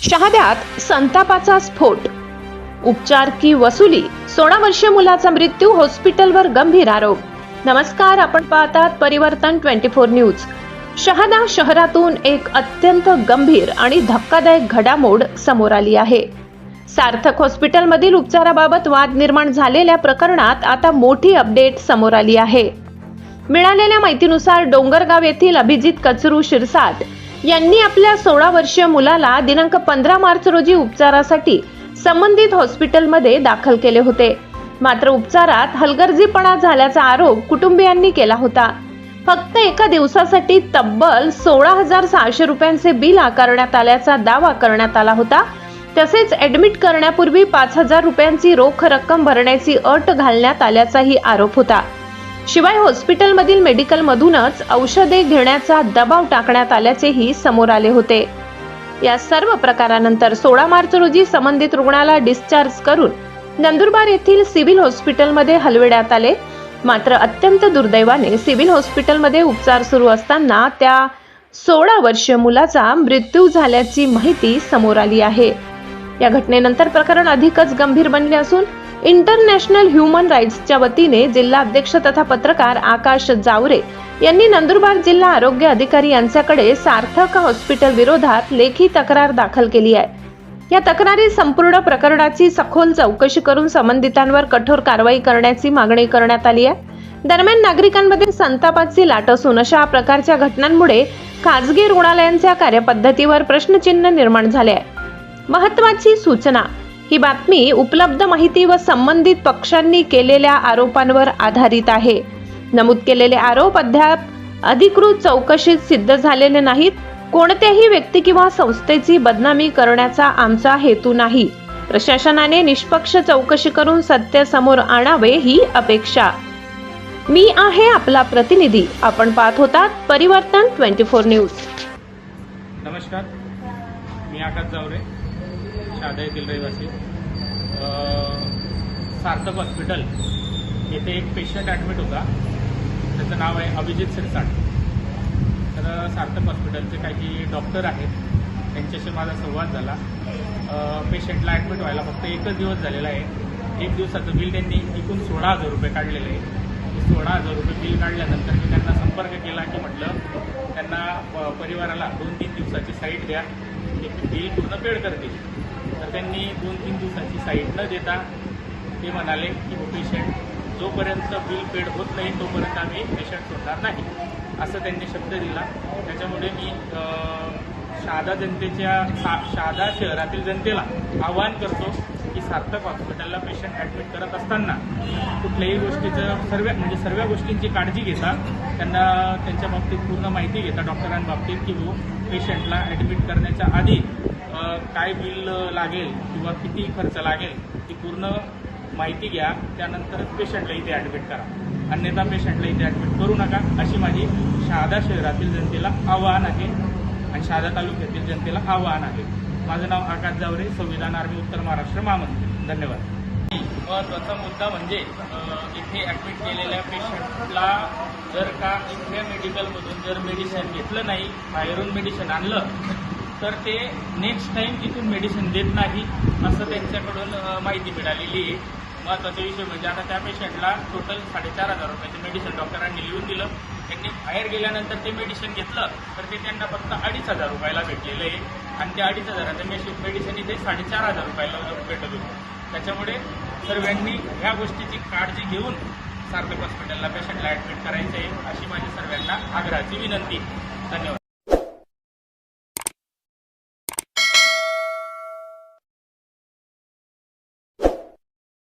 शहाद्यात संतापाचा स्फोट, उपचार की वसुली, 16 वर्षीय मुलाचा मृत्यू, हॉस्पिटलवर गंभीर आरोप। नमस्कार, आपण पाहतात परिवर्तन 24 न्यूज। शहादा शहरातून एक अत्यंत गंभीर आणि धक्कादायक घडामोड समोर आली आहे। सार्थक हॉस्पिटलमधील उपचाराबाबत वाद निर्माण झालेल्या प्रकरणात आता मोठी अपडेट समोर आली आहे। मिळालेल्या माहितीनुसार डोंगरगाव येथील अभिजित कचरू शिरसाट यांनी आपल्या 16 वर्षीय मुलाला दिनांक 15 मार्च रोजी उपचारासाठी संबंधित हॉस्पिटलमध्ये दाखल केले होते। मात्र उपचारात हलगर्जीपणा झाल्याचा आरोप कुटुंबियांनी केला होता। फक्त एका दिवसासाठी तब्बल 16,600 रुपयांचे बिल आकारण्यात आल्याचा दावा करण्यात आला होता। तसेच ऍडमिट करण्यापूर्वी 5,000 रुपयांची रोख रक्कम भरण्याची अट घालण्यात आल्याचाही आरोप होता। शिवाय हॉस्पिटलमधील मेडिकलमधूनच औषधे घेण्याचा दबाव टाकण्यात आल्याचेही समोर आले होते। या सर्व प्रकारानंतर 16 मार्च रोजी संबंधित रुग्णाला डिस्चार्ज करून नंदुरबार येथील सिव्हिल हॉस्पिटलमध्ये हलविण्यात आले। मात्र अत्यंत दुर्दैवाने सिव्हिल हॉस्पिटलमध्ये उपचार सुरू असताना त्या 16 वर्षीय मुलाचा मृत्यू झाल्याची माहिती समोर आली आहे। या घटनेनंतर प्रकरण अधिकच गंभीर बनले असून इंटरनॅशनल ह्युमन राईट्सच्या वतीने जिल्हा अध्यक्ष तथा पत्रकार आकाश जावरे यांनी नंदुरबार जिल्हा आरोग्य अधिकारी यांच्याकडे सार्थक हॉस्पिटल विरोधात लेखी तक्रार दाखल केली आहे। या तक्रारीत संपूर्ण प्रकरणाची सखोल चौकशी करून संबंधितांवर कठोर कारवाई करण्याची मागणी करण्यात आली आहे। दरम्यान नागरिकांमध्ये संतापाची लाट असून अशा प्रकारच्या घटनांमुळे खासगी रुग्णालयांच्या कार्यपद्धतीवर प्रश्नचिन्ह निर्माण झाले आहे। महत्त्वाची सूचना, ही बातमी उपलब्ध माहिती व संबंधित पक्षांनी केलेल्या आरोपांवर आधारित आहे। नमूद केलेले आरोप अद्याप अधिकृत चौकशीत सिद्ध झालेले नाहीत। कोणत्याही व्यक्ती किंवा संस्थेची बदनामी करण्याचा आमचा हेतू नाही। प्रशासनाने निष्पक्ष चौकशी करून सत्य समोर आणावे ही अपेक्षा। मी आहे आपला प्रतिनिधी, आपण पाहत होतात परिवर्तन 24 न्यूज। नमस्कार, मी आकाश जावरे, शहादा येथील रहिवासी। सार्थक हॉस्पिटल येथे एक पेशंट ॲडमिट होता, त्याचं नाव आहे अभिजित शिरसाट। तर सार्थक हॉस्पिटलचे काही डॉक्टर आहेत, त्यांच्याशी माझा संवाद झाला। पेशंटला ॲडमिट व्हायला फक्त एकच दिवस झालेला आहे। एक दिवसाचं बिल त्यांनी एकूण 16,000 रुपये काढलेलं आहे। 16,000 रुपये बिल काढल्यानंतर मी त्यांना संपर्क केला की म्हटलं त्यांना परिवाराला 2-3 दिवसाची साईट द्या, ते बिल पूर्ण पेड करतील। तर त्यांनी 2-3 दिवसाची साईट न देता ते म्हणाले की पेशंट जोपर्यंत बिल पेड होत नाही तोपर्यंत आम्ही पेशंट सोडणार नाही, असं त्यांनी शब्द दिला। त्याच्यामुळे मी शहादा शहरातील जनतेला आवाहन करतो की सार्थक हॉस्पिटलला पेशंट ॲडमिट करत असताना कुठल्याही गोष्टीचं सर्व गोष्टींची काळजी घेता, त्यांना त्यांच्या बाबतीत पूर्ण माहिती घेता डॉक्टरांबाबतीत की पेशंटला ॲडमिट करण्याच्या आधी काय बिल लागेल किंवा किती खर्च लागेल ती पूर्ण माहिती घ्या, त्यानंतरच पेशंटला इथे ॲडमिट करा, अन्यथा पेशंटला इथे ॲडमिट करू नका, अशी माझी शहादा शहरातील जनतेला आवाहन आहे आणि शहादा तालुक्यातील जनतेला आवाहन आहे। माझं नाव आकाश जावरे, संविधान आर्मी उत्तर महाराष्ट्र महामंत्री। धन्यवाद। महत्त्वाचा मुद्दा म्हणजे इथे ॲडमिट केलेल्या पेशंटला जर का इथल्या मेडिकलमधून जर मेडिसिन घेतलं नाही, बाहेरून मेडिसिन आणलं तर ते नेक्स्ट टाईम इथून मेडिसिन देत नाही, असं त्यांच्याकडून माहिती मिळालेली आहे। महत्त्वाचा विषय म्हणजे आता त्या पेशंटला टोटल 4,500 रुपयाचं मेडिसिन डॉक्टरांनी लिहून दिलं। त्यांनी बाहेर गेल्यानंतर ते मेडिसिन घेतलं तर ते त्यांना फक्त 2,500 रुपयाला भेटलेलं आहे आणि त्या 2,500चं मेडिसिन इथे 4,500 रुपयाला भेटत होतं। त्याच्यामुळे सर्वांनी ह्या गोष्टीची काळजी घेऊन सार्थक हॉस्पिटलला पेशंटला ॲडमिट करायचं आहे, अशी माझी सर्वांना आग्रहाची विनंती। धन्यवाद।